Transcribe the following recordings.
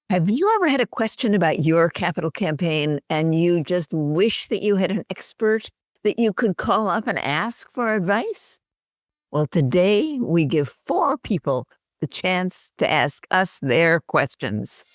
Have you ever had a question about your capital campaign and you just wish that you had an expert that you could call up and ask for advice? Well, today we give 4 people the chance to ask us their questions.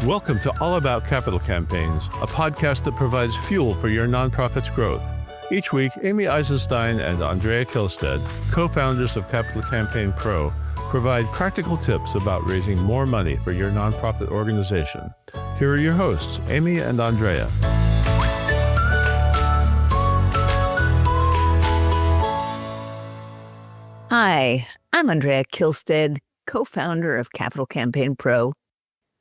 Welcome to All About Capital Campaigns, a podcast that provides fuel for your nonprofit's growth. Each week, Amy Eisenstein and Andrea Kihlstedt, co-founders of Capital Campaign Pro, provide practical tips about raising more money for your nonprofit organization. Here are your hosts, Amy and Andrea. Hi, I'm Andrea Kihlstedt, co-founder of Capital Campaign Pro.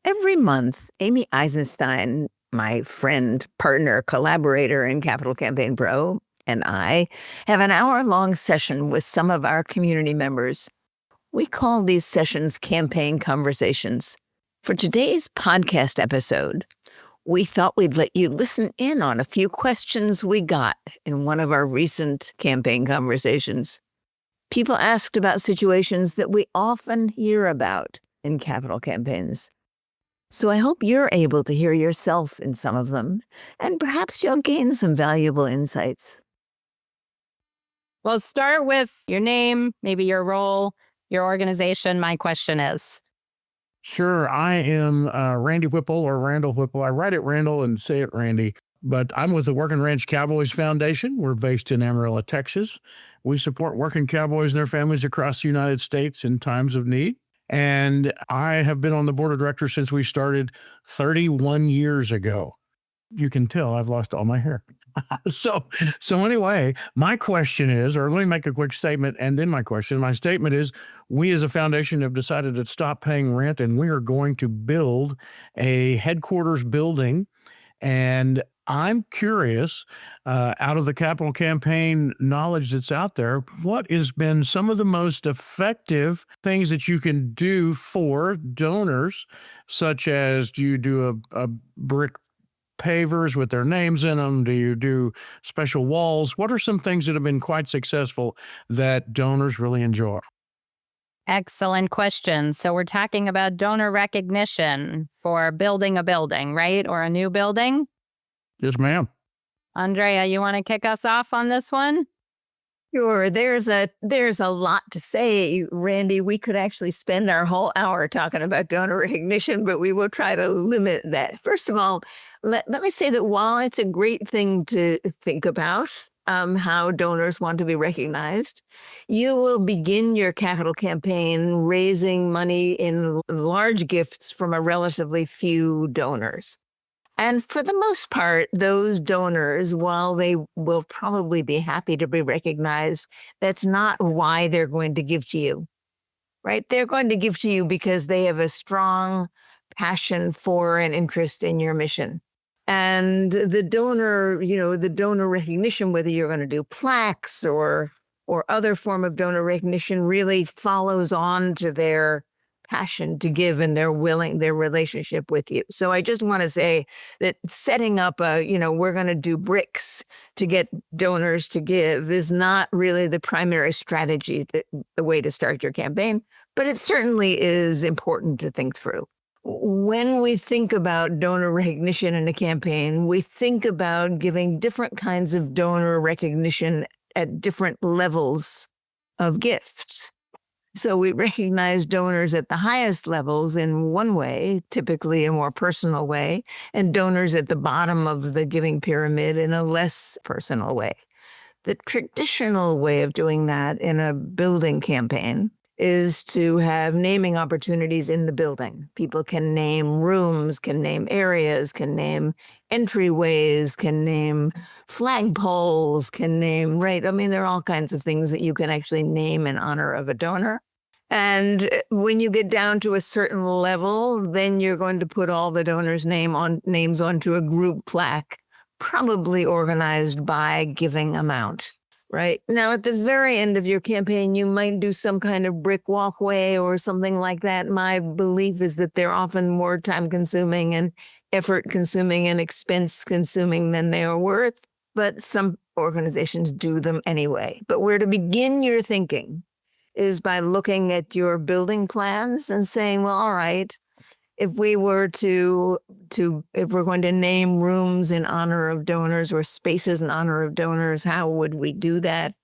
Every month, Amy Eisenstein, my friend, partner, collaborator in Capital Campaign Pro, and I have an hour-long session with some of our community members. We call these sessions campaign conversations. For today's podcast episode, we thought we'd let you listen in on a few questions we got in one of our recent campaign conversations. People asked about situations that we often hear about in capital campaigns. So I hope you're able to hear yourself in some of them, and perhaps you'll gain some valuable insights. Well, start with your name, maybe your role, your organization. My question is. Sure. I am Randy Whipple or Randall Whipple. I write it Randall and say it Randy, but I'm with the Working Ranch Cowboys Foundation. We're based in Amarillo, Texas. We support working cowboys and their families across the United States in times of need. And I have been on the board of directors since we started 31 years ago. You can tell I've lost all my hair. So anyway, my question is, or let me make a quick statement and then my statement is, we as a foundation have decided to stop paying rent and we are going to build a headquarters building. And I'm curious, out of the capital campaign knowledge that's out there, what has been some of the most effective things that you can do for donors, such as do you do a brick pavers with their names in them? Do you do special walls? What are some things that have been quite successful that donors really enjoy? Excellent question. So we're talking about donor recognition for building a building, right? Or a new building? Yes, ma'am. Andrea, you want to kick us off on this one? Sure, there's a lot to say, Randy. We could actually spend our whole hour talking about donor recognition, but we will try to limit that. First of all, let me say that while it's a great thing to think about, how donors want to be recognized, you will begin your capital campaign raising money in large gifts from a relatively few donors. And for the most part, those donors, while they will probably be happy to be recognized, that's not why they're going to give to you, right? They're going to give to you because they have a strong passion for and interest in your mission. And the donor recognition, whether you're going to do plaques or other form of donor recognition, really follows on to their passion to give and their relationship with you. So I just want to say that setting up we're going to do bricks to get donors to give is not really the primary strategy, the way to start your campaign, but it certainly is important to think through. When we think about donor recognition in a campaign, we think about giving different kinds of donor recognition at different levels of gifts. So we recognize donors at the highest levels in one way, typically a more personal way, and donors at the bottom of the giving pyramid in a less personal way. The traditional way of doing that in a building campaign is to have naming opportunities in the building. People can name rooms, can name areas, can name entryways, can name flagpoles, can name, right? I mean, there are all kinds of things that you can actually name in honor of a donor. And when you get down to a certain level, then you're going to put all the donors' names onto a group plaque, probably organized by giving amount. Right. Now, at the very end of your campaign, you might do some kind of brick walkway or something like that. My belief is that they're often more time consuming and effort consuming and expense consuming than they are worth. but some organizations do them anyway. But where to begin your thinking is by looking at your building plans and saying, well, all right, if we were if we're going to name rooms in honor of donors or spaces in honor of donors, how would we do that?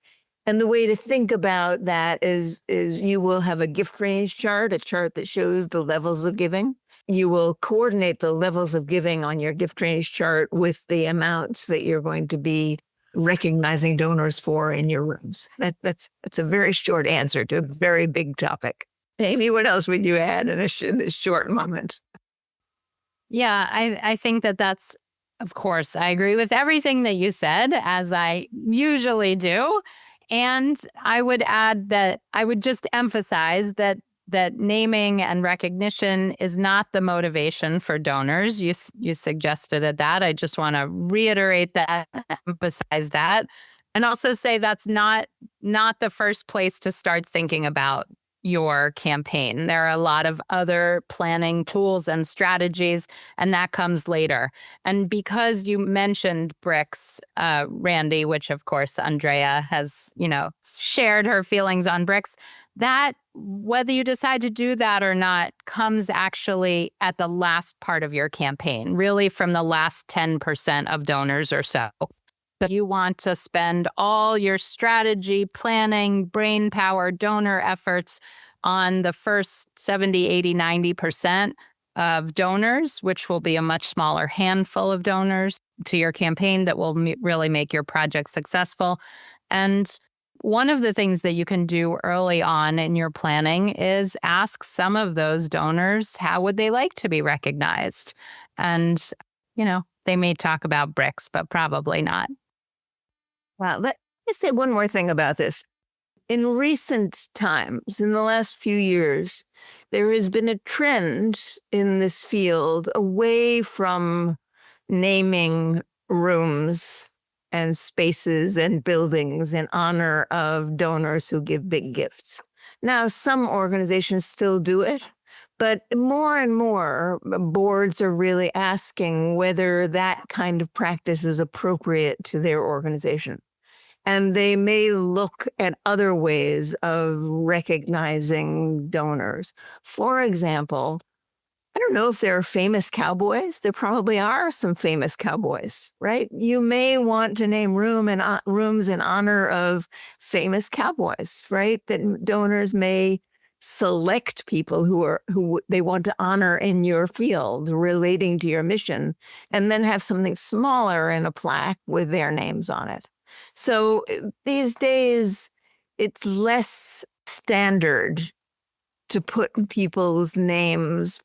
And the way to think about that is you will have a gift range chart, a chart that shows the levels of giving. You will coordinate the levels of giving on your gift range chart with the amounts that you're going to be recognizing donors for in your rooms. That's a very short answer to a very big topic. Amy, what else would you add in this short moment? Yeah, I think that's, of course, I agree with everything that you said, as I usually do. And I would add that I would just emphasize that naming and recognition is not the motivation for donors. You suggested that. I just want to reiterate that, emphasize that, and also say that's not the first place to start thinking about your campaign. There are a lot of other planning tools and strategies, and that comes later. And because you mentioned bricks, Randy, which of course Andrea has, shared her feelings on bricks, that whether you decide to do that or not comes actually at the last part of your campaign, really from the last 10% of donors or so. But you want to spend all your strategy, planning, brain power, donor efforts on the first 70, 80, 90% of donors, which will be a much smaller handful of donors to your campaign that will really make your project successful. And one of the things that you can do early on in your planning is ask some of those donors, how would they like to be recognized? And, they may talk about bricks, but probably not. Well, let me say one more thing about this. In recent times, in the last few years, there has been a trend in this field away from naming rooms and spaces and buildings in honor of donors who give big gifts. Now, some organizations still do it, but more and more boards are really asking whether that kind of practice is appropriate to their organization. And they may look at other ways of recognizing donors. For example, I don't know if there are famous cowboys. There probably are some famous cowboys, right? You may want to name rooms in honor of famous cowboys, right? That donors may select people who they want to honor in your field relating to your mission, and then have something smaller in a plaque with their names on it. So these days, it's less standard to put people's names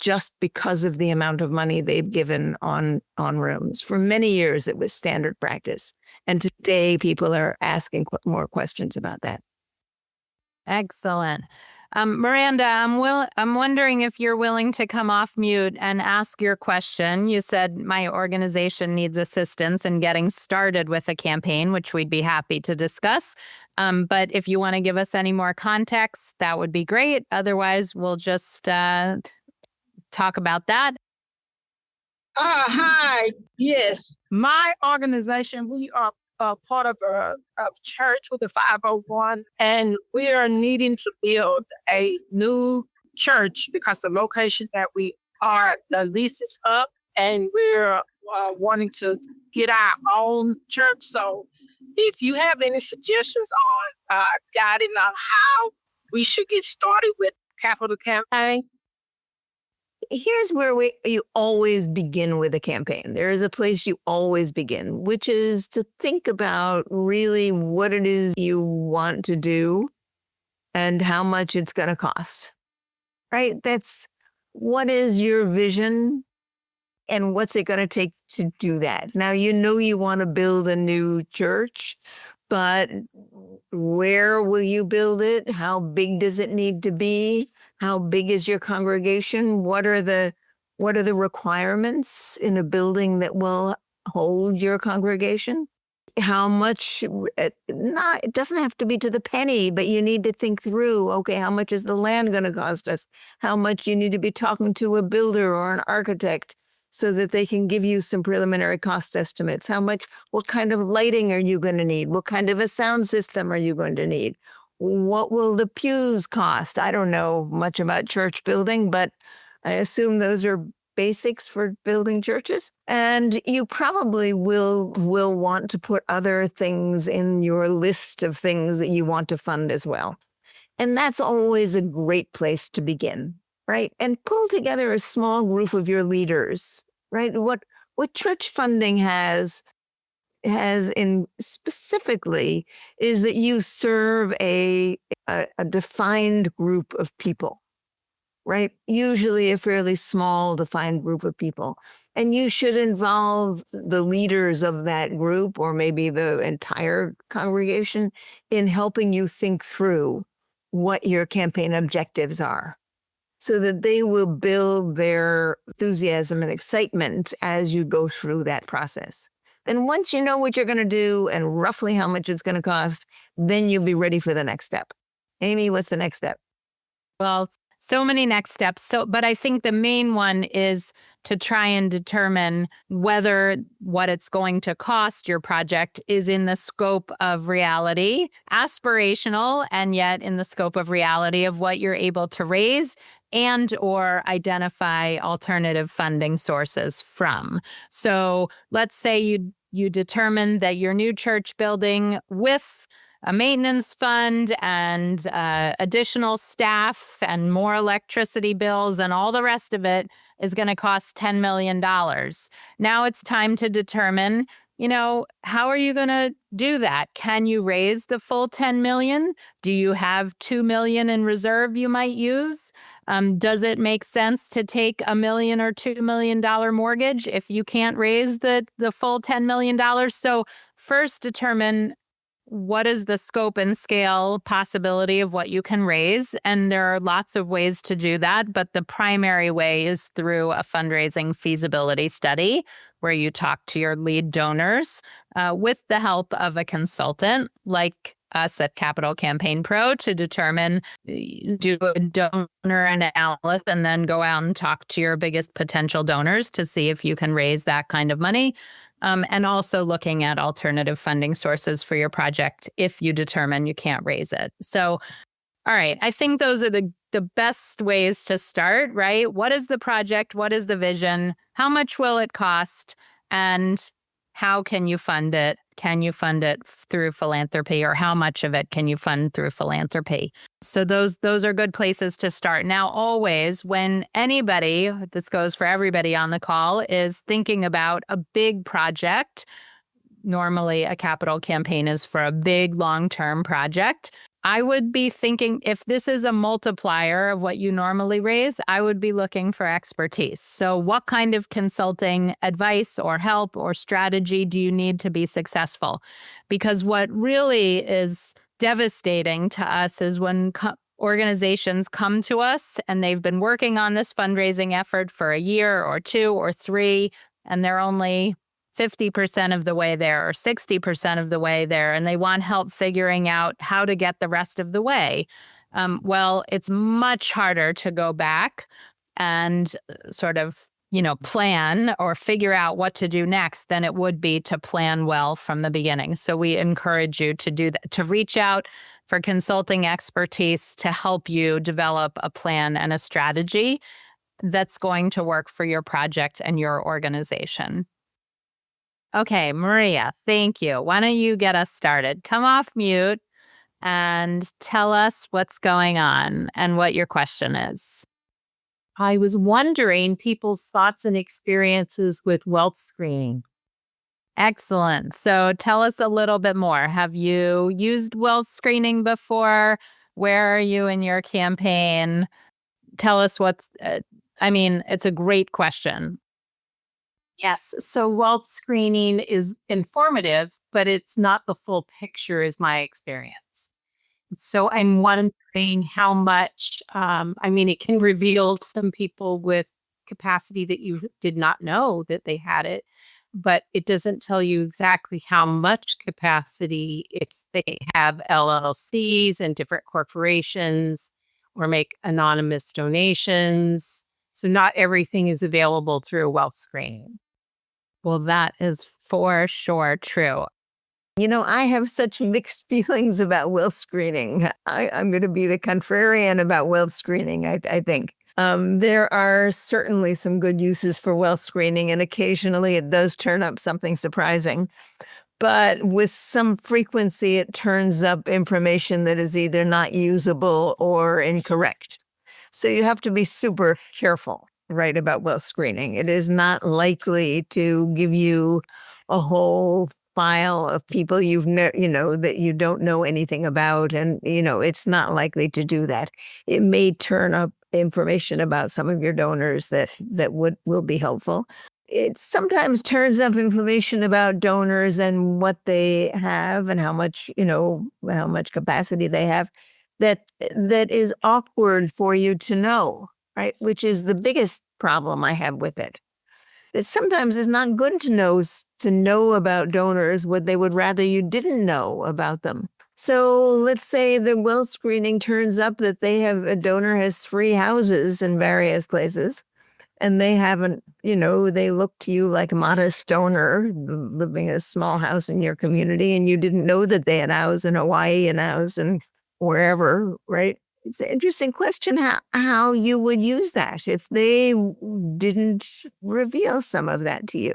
just because of the amount of money they've given on rooms. For many years, it was standard practice. And today, people are asking more questions about that. Excellent. Miranda, I'm wondering if you're willing to come off mute and ask your question. You said my organization needs assistance in getting started with a campaign, which we'd be happy to discuss. But if you want to give us any more context, that would be great. Otherwise, we'll just talk about that. Hi. Yes. My organization, we are part of a church with a 501, and we are needing to build a new church because the location that we are, the lease is up, and we're wanting to get our own church. So if you have any suggestions on guiding on how we should get started with capital campaign. Here's where you always begin with a campaign. There is a place you always begin, which is to think about really what it is you want to do and how much it's going to cost, right? That's what is your vision and what's it going to take to do that? Now, you want to build a new church, but where will you build it? How big does it need to be? How big is your congregation? What are the requirements in a building that will hold your congregation? How much, it doesn't have to be to the penny, but you need to think through, okay, how much is the land going to cost us? How much you need to be talking to a builder or an architect so that they can give you some preliminary cost estimates. What kind of lighting are you going to need? What kind of a sound system are you going to need? What will the pews cost? I don't know much about church building, but I assume those are basics for building churches. And you probably will want to put other things in your list of things that you want to fund as well. And that's always a great place to begin, right? And pull together a small group of your leaders, right? What church funding has in specifically is that you serve a defined group of people, right? Usually a fairly small defined group of people. And you should involve the leaders of that group, or maybe the entire congregation, in helping you think through what your campaign objectives are, so that they will build their enthusiasm and excitement as you go through that process. And once you know what you're going to do and roughly how much it's going to cost, then you'll be ready for the next step. Amy, what's the next step? Well, so many next steps. But I think the main one is to try and determine whether what it's going to cost your project is in the scope of reality, aspirational, and yet in the scope of reality of what you're able to raise and or identify alternative funding sources from. So let's say you determine that your new church building with a maintenance fund and additional staff and more electricity bills and all the rest of it is going to cost $10 million. Now it's time to determine, how are you going to do that? Can you raise the full 10 million? Do you have 2 million in reserve you might use? Does it make sense to take $1 million or $2 million mortgage if you can't raise the full $10 million? So first determine what is the scope and scale possibility of what you can raise. And there are lots of ways to do that, but the primary way is through a fundraising feasibility study where you talk to your lead donors with the help of a consultant like us at Capital Campaign Pro to determine, do a donor analysis, and then go out and talk to your biggest potential donors to see if you can raise that kind of money. And also looking at alternative funding sources for your project if you determine you can't raise it. So, all right, I think those are the best ways to start, right? What is the project? What is the vision? How much will it cost? And how can you fund it? Can you fund it through philanthropy, or how much of it can you fund through philanthropy? So those are good places to start. Now, always when anybody, this goes for everybody on the call, is thinking about a big project, normally a capital campaign is for a big long-term project. I would be thinking, if this is a multiplier of what you normally raise, I would be looking for expertise. So what kind of consulting advice or help or strategy do you need to be successful? Because what really is devastating to us is when organizations come to us and they've been working on this fundraising effort for a year or 2 or 3, and they're only 50% of the way there or 60% of the way there, and they want help figuring out how to get the rest of the way. Well, it's much harder to go back and sort of, plan or figure out what to do next than it would be to plan well from the beginning. So we encourage you to do that, to reach out for consulting expertise to help you develop a plan and a strategy that's going to work for your project and your organization. Okay, Maria, thank you. Why don't you get us started? Come off mute and tell us what's going on and what your question is. I was wondering people's thoughts and experiences with wealth screening. Excellent. So tell us a little bit more. Have you used wealth screening before? Where are you in your campaign? Tell us it's a great question. Yes. So wealth screening is informative, but it's not the full picture, is my experience. So I'm wondering how much, it can reveal some people with capacity that you did not know that they had it, but it doesn't tell you exactly how much capacity if they have LLCs and different corporations or make anonymous donations. So not everything is available through wealth screening. Well, that is for sure true. I have such mixed feelings about wealth screening. I'm going to be the contrarian about wealth screening, I think. There are certainly some good uses for wealth screening, and occasionally it does turn up something surprising. But with some frequency, it turns up information that is either not usable or incorrect. So you have to be super careful, right, about wealth screening. It is not likely to give you a whole file of people that you don't know anything about. And, it's not likely to do that. It may turn up information about some of your donors that will be helpful. It sometimes turns up information about donors and what they have and how much capacity they have that is awkward for you to know, right? Which is the biggest problem I have with it. It sometimes is not good to know about donors what they would rather you didn't know about them. So let's say the wealth screening turns up that a donor has 3 houses in various places. And they haven't, they look to you like a modest donor living in a small house in your community, and you didn't know that they had a house in Hawaii and a house in wherever, right? It's an interesting question how you would use that if they didn't reveal some of that to you.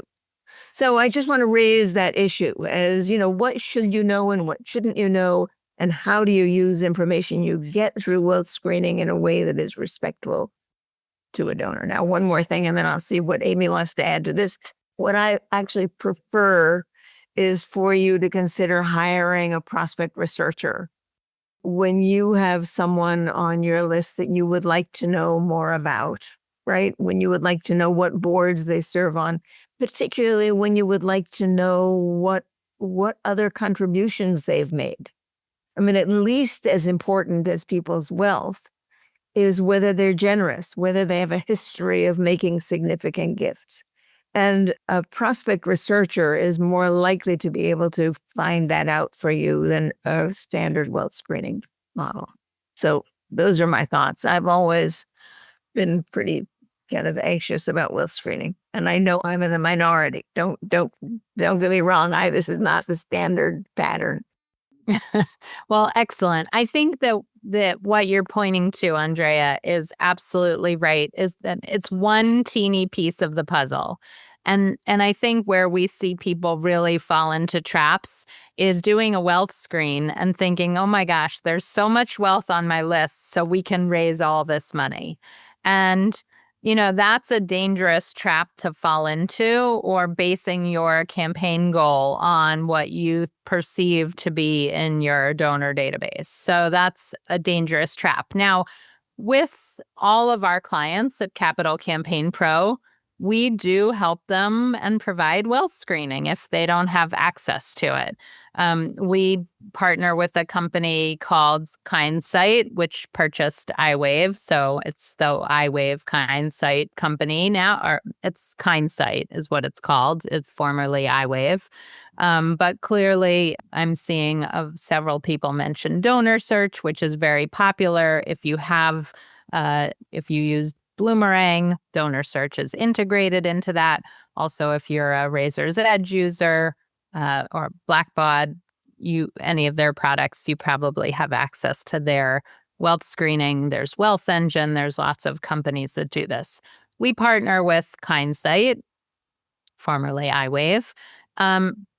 So I just want to raise that issue as, what should you know and what shouldn't you know? And how do you use information you get through wealth screening in a way that is respectful to a donor? Now, one more thing, and then I'll see what Amy wants to add to this. What I actually prefer is for you to consider hiring a prospect researcher when you have someone on your list that you would like to know more about, right? When you would like to know what boards they serve on, particularly when you would like to know what other contributions they've made. I mean, at least as important as people's wealth is whether they're generous, whether they have a history of making significant gifts. And a prospect researcher is more likely to be able to find that out for you than a standard wealth screening model. So those are my thoughts. I've always been pretty kind of anxious about wealth screening. And I know I'm in the minority. Don't get me wrong. This is not the standard pattern. Well, excellent. I think that what you're pointing to, Andrea, is absolutely right, is that it's one teeny piece of the puzzle. And I think where we see people really fall into traps is doing a wealth screen and thinking, oh my gosh, there's so much wealth on my list, so we can raise all this money. And that's a dangerous trap to fall into, or basing your campaign goal on what you perceive to be in your donor database. So that's a dangerous trap. Now, with all of our clients at Capital Campaign Pro, we do help them and provide wealth screening if they don't have access to it. We partner with a company called Kinesite, which purchased iWave. So it's the iWave Kinesite company now, or it's Kinesite is what it's called. It's formerly iWave. But clearly, I'm seeing several people mention Donor Search, which is very popular. If you use Bloomerang, Donor Search is integrated into that. Also, if you're a Razor's Edge user or Blackbaud, any of their products, you probably have access to their wealth screening. There's Wealth Engine. There's lots of companies that do this. We partner with Kinesite, formerly iWave,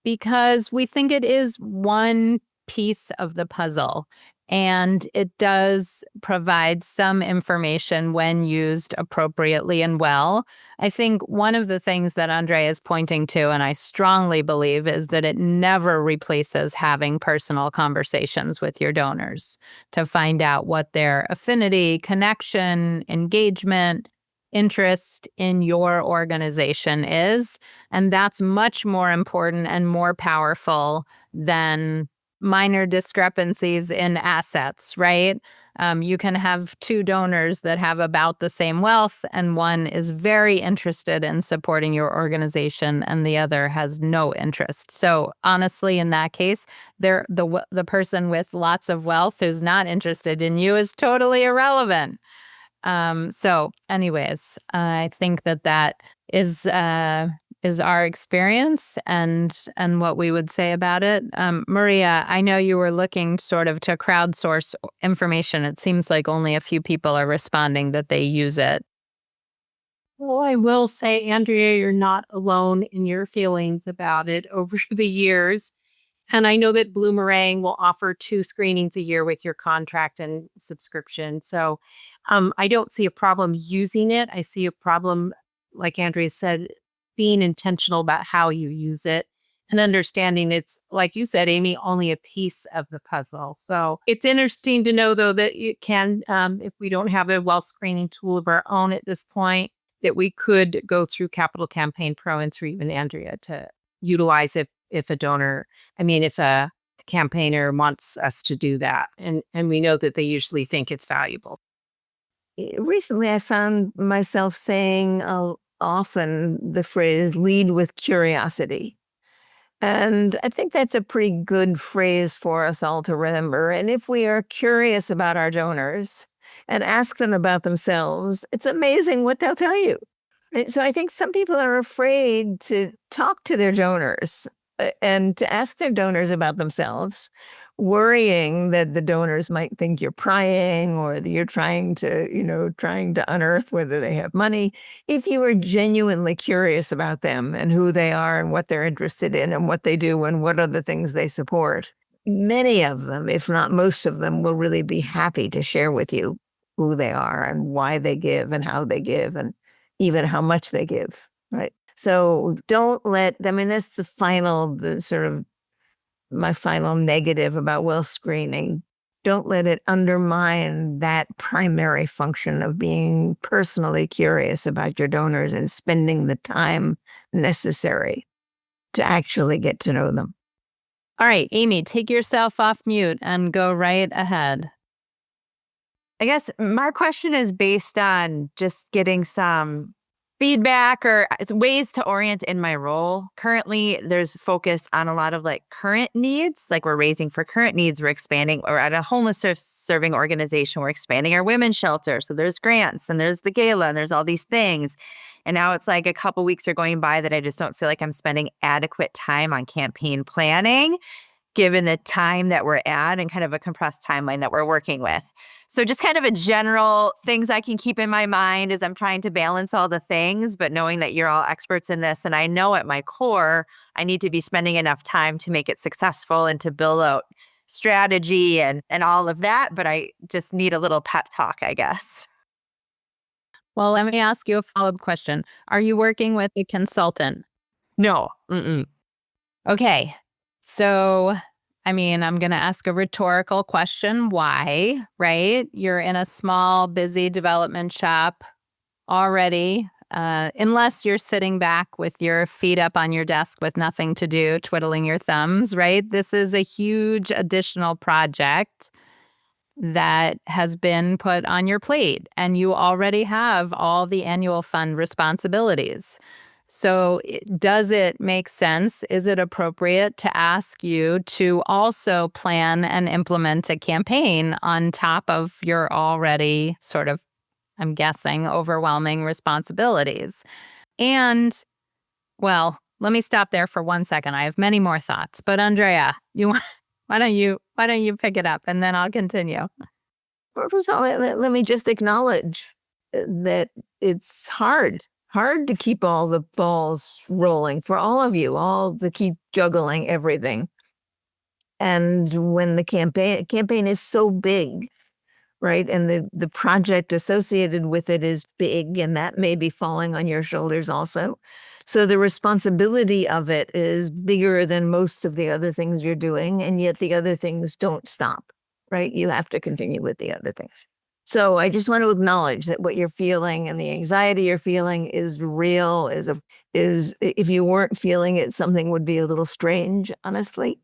because we think it is one piece of the puzzle. And it does provide some information when used appropriately and well. I think one of the things that Andrea is pointing to, and I strongly believe, is that it never replaces having personal conversations with your donors to find out what their affinity, connection, engagement, interest in your organization is. And that's much more important and more powerful than minor discrepancies in assets, right? You can have 2 donors that have about the same wealth, and one is very interested in supporting your organization and the other has no interest. So honestly, in that case, the person with lots of wealth who's not interested in you is totally irrelevant. So anyways, I think that is our experience and what we would say about it. Maria, I know you were looking sort of to crowdsource information. It seems like only a few people are responding that they use it. Well, I will say, Andrea, you're not alone in your feelings about it over the years. And I know that Bloomerang will offer 2 screenings a year with your contract and subscription. So I don't see a problem using it. I see a problem, like Andrea said, being intentional about how you use it and understanding it's, like you said, Amy, only a piece of the puzzle. So it's interesting to know, though, that it can, if we don't have a wealth screening tool of our own at this point, that we could go through Capital Campaign Pro and through even Andrea to utilize if a campaigner wants us to do that. And we know that they usually think it's valuable. Recently, I found myself saying often the phrase lead with curiosity. And I think that's a pretty good phrase for us all to remember. And if we are curious about our donors and ask them about themselves, it's amazing what they'll tell you. Right? So I think some people are afraid to talk to their donors and to ask their donors about themselves, worrying that the donors might think you're prying or that you're trying to unearth whether they have money. If you are genuinely curious about them and who they are and what they're interested in and what they do and what are the things they support, many of them, if not most of them, will really be happy to share with you who they are and why they give and how they give and even how much they give, right? So that's my final negative about wealth screening. Don't let it undermine that primary function of being personally curious about your donors and spending the time necessary to actually get to know them. All right, Amy, take yourself off mute and go right ahead. I guess my question is based on just getting some feedback or ways to orient in my role. Currently, there's focus on a lot of like current needs, like we're raising for current needs, we're expanding, or at a homeless serving organization, we're expanding our women's shelter. So there's grants and there's the gala and there's all these things. And now it's like a couple weeks are going by that I just don't feel like I'm spending adequate time on campaign planning, given the time that we're at and kind of a compressed timeline that we're working with. So just kind of a general things I can keep in my mind as I'm trying to balance all the things, but knowing that you're all experts in this. And I know at my core, I need to be spending enough time to make it successful and to build out strategy and all of that. But I just need a little pep talk, I guess. Well, let me ask you a follow-up question. Are you working with a consultant? No. Mm-mm. Okay. So, I'm going to ask a rhetorical question. Why, right? You're in a small, busy development shop already, unless you're sitting back with your feet up on your desk with nothing to do, twiddling your thumbs, right? This is a huge additional project that has been put on your plate, and you already have all the annual fund responsibilities. So does it make sense? Is it appropriate to ask you to also plan and implement a campaign on top of your already sort of, I'm guessing, overwhelming responsibilities? And, well, let me stop there for 1 second. I have many more thoughts. But Andrea, why don't you pick it up and then I'll continue. First of all, let me just acknowledge that it's hard to keep all the balls rolling for all of you, all to keep juggling everything. And when the campaign is so big, right, and the project associated with it is big, and that may be falling on your shoulders also. So the responsibility of it is bigger than most of the other things you're doing, and yet the other things don't stop, right? You have to continue with the other things. So I just want to acknowledge that what you're feeling and the anxiety you're feeling is real, is if you weren't feeling it, something would be a little strange, honestly.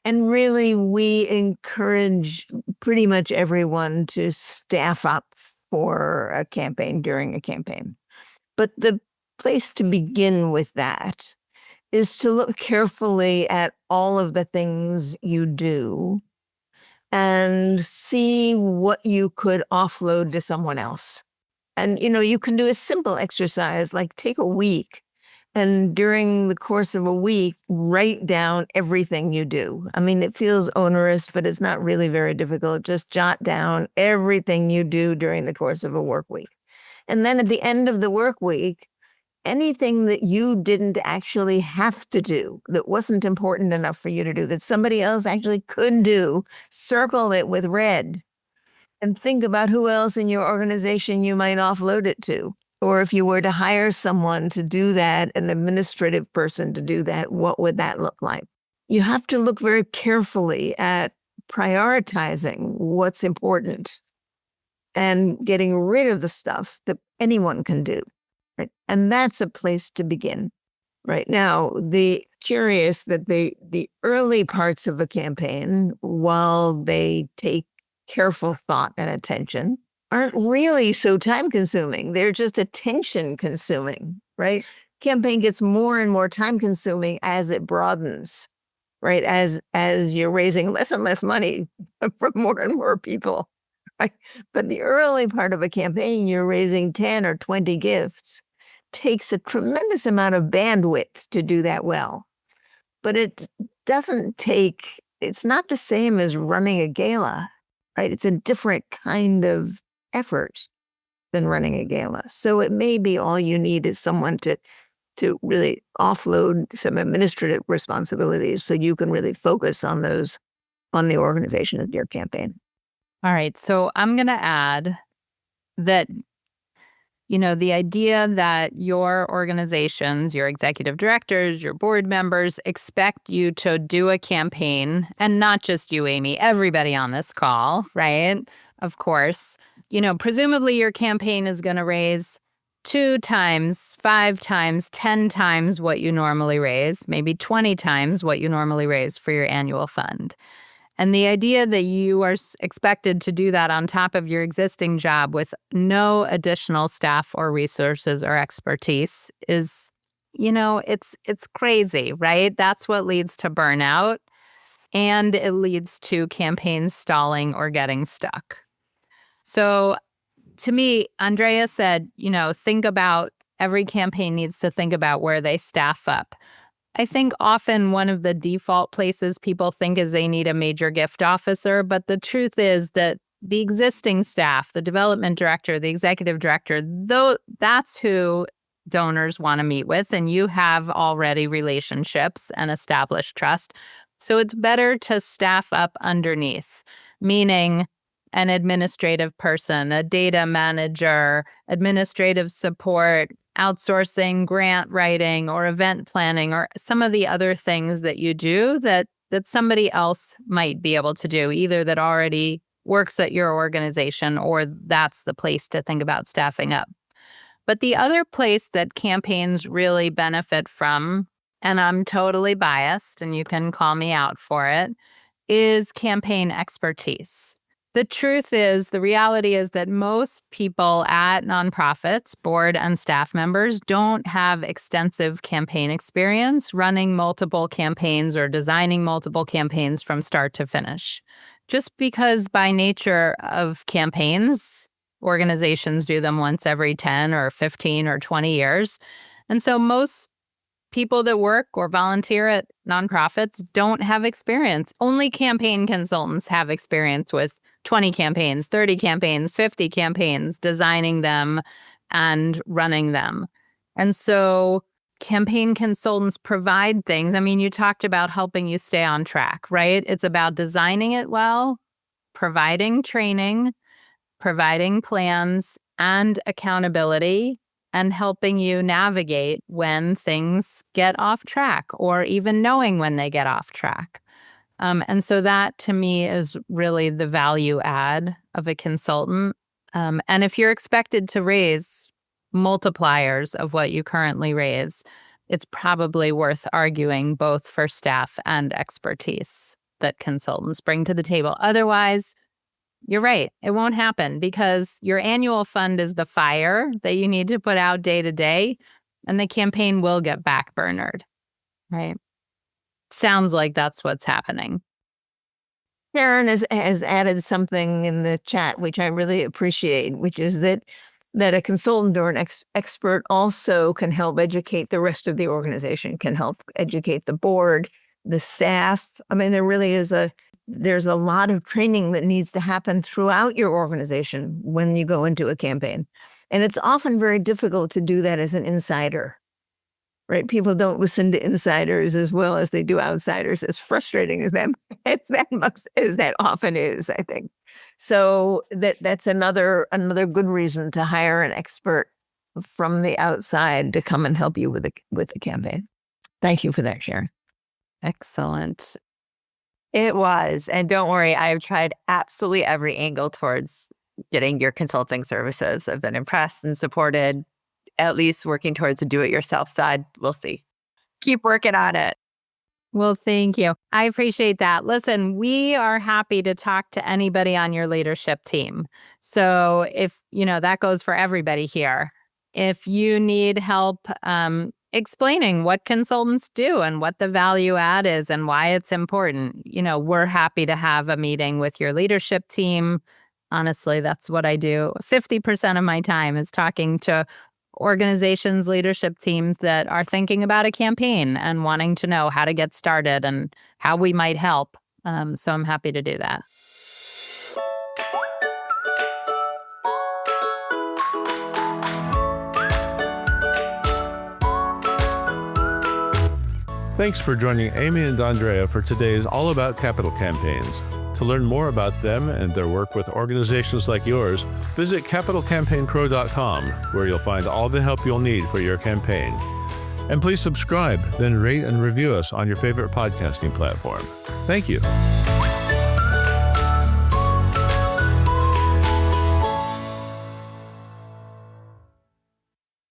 And really, we encourage pretty much everyone to staff up for a campaign during a campaign. But the place to begin with that is to look carefully at all of the things you do and see what you could offload to someone else. And, you can do a simple exercise, like take a week and during the course of a week, write down everything you do. I mean, it feels onerous, but it's not really very difficult. Just jot down everything you do during the course of a work week. And then at the end of the work week, anything that you didn't actually have to do, that wasn't important enough for you to do, that somebody else actually could do, circle it with red and think about who else in your organization you might offload it to. Or if you were to hire someone to do that, an administrative person to do that, what would that look like? You have to look very carefully at prioritizing what's important and getting rid of the stuff that anyone can do. Right? And that's a place to begin. Right now, the curious that the early parts of a campaign, while they take careful thought and attention, aren't really so time consuming. They're just attention consuming, right? Campaign gets more and more time consuming as it broadens, right? As you're raising less and less money from more and more people. Right? But the early part of a campaign, you're raising 10 or 20 gifts, takes a tremendous amount of bandwidth to do that well. But it doesn't take, it's not the same as running a gala, right? It's a different kind of effort than running a gala. So it may be all you need is someone to really offload some administrative responsibilities so you can really focus on those, on the organization of your campaign. All right. So I'm going to add that, the idea that your organizations, your executive directors, your board members expect you to do a campaign, and not just you, Amy, everybody on this call, right? Of course, presumably your campaign is going to raise 2 times, 5 times, 10 times what you normally raise, maybe 20 times what you normally raise for your annual fund. And the idea that you are expected to do that on top of your existing job with no additional staff or resources or expertise is, it's crazy, right? That's what leads to burnout, and it leads to campaigns stalling or getting stuck. So to me, Andrea said, think about every campaign needs to think about where they staff up. I think often one of the default places people think is they need a major gift officer, but the truth is that the existing staff, the development director, the executive director, that's who donors want to meet with, and you have already relationships and established trust. So it's better to staff up underneath, meaning an administrative person, a data manager, administrative support, outsourcing grant writing or event planning or some of the other things that you do that somebody else might be able to do, either that already works at your organization or that's the place to think about staffing up. But the other place that campaigns really benefit from, and I'm totally biased and you can call me out for it, is campaign expertise. The truth is, the reality is that most people at nonprofits, board and staff members, don't have extensive campaign experience running multiple campaigns or designing multiple campaigns from start to finish. Just because by nature of campaigns, organizations do them once every 10 or 15 or 20 years. And so most people that work or volunteer at nonprofits don't have experience. Only campaign consultants have experience with 20 campaigns, 30 campaigns, 50 campaigns, designing them and running them. And so campaign consultants provide things. I mean, you talked about helping you stay on track, right? It's about designing it well, providing training, providing plans and accountability, and helping you navigate when things get off track or even knowing when they get off track. And so that to me is really the value add of a consultant. And if you're expected to raise multipliers of what you currently raise, it's probably worth arguing both for staff and expertise that consultants bring to the table. Otherwise, you're right. It won't happen because your annual fund is the fire that you need to put out day to day, and the campaign will get backburnered, right? Sounds like that's what's happening. Sharon has added something in the chat, which I really appreciate, which is that that a consultant or an expert also can help educate the rest of the organization, can help educate the board, the staff. I mean, there really is there's a lot of training that needs to happen throughout your organization when you go into a campaign. And it's often very difficult to do that as an insider, right? People don't listen to insiders as well as they do outsiders, as frustrating as that often is, I think. So that's another good reason to hire an expert from the outside to come and help you with the campaign. Thank you for that, Sharon. Excellent. It was. And don't worry, I've tried absolutely every angle towards getting your consulting services. I've been impressed and supported, at least working towards the do-it-yourself side. We'll see. Keep working on it. Well, thank you. I appreciate that. Listen, we are happy to talk to anybody on your leadership team. So if, that goes for everybody here. If you need help explaining what consultants do and what the value add is and why it's important, we're happy to have a meeting with your leadership team. Honestly, that's what I do. 50% of my time is talking to organizations, leadership teams that are thinking about a campaign and wanting to know how to get started and how we might help. So I'm happy to do that. Thanks for joining Amy and Andrea for today's All About Capital Campaigns. To learn more about them and their work with organizations like yours, visit capitalcampaignpro.com, where you'll find all the help you'll need for your campaign. And please subscribe, then rate and review us on your favorite podcasting platform. Thank you.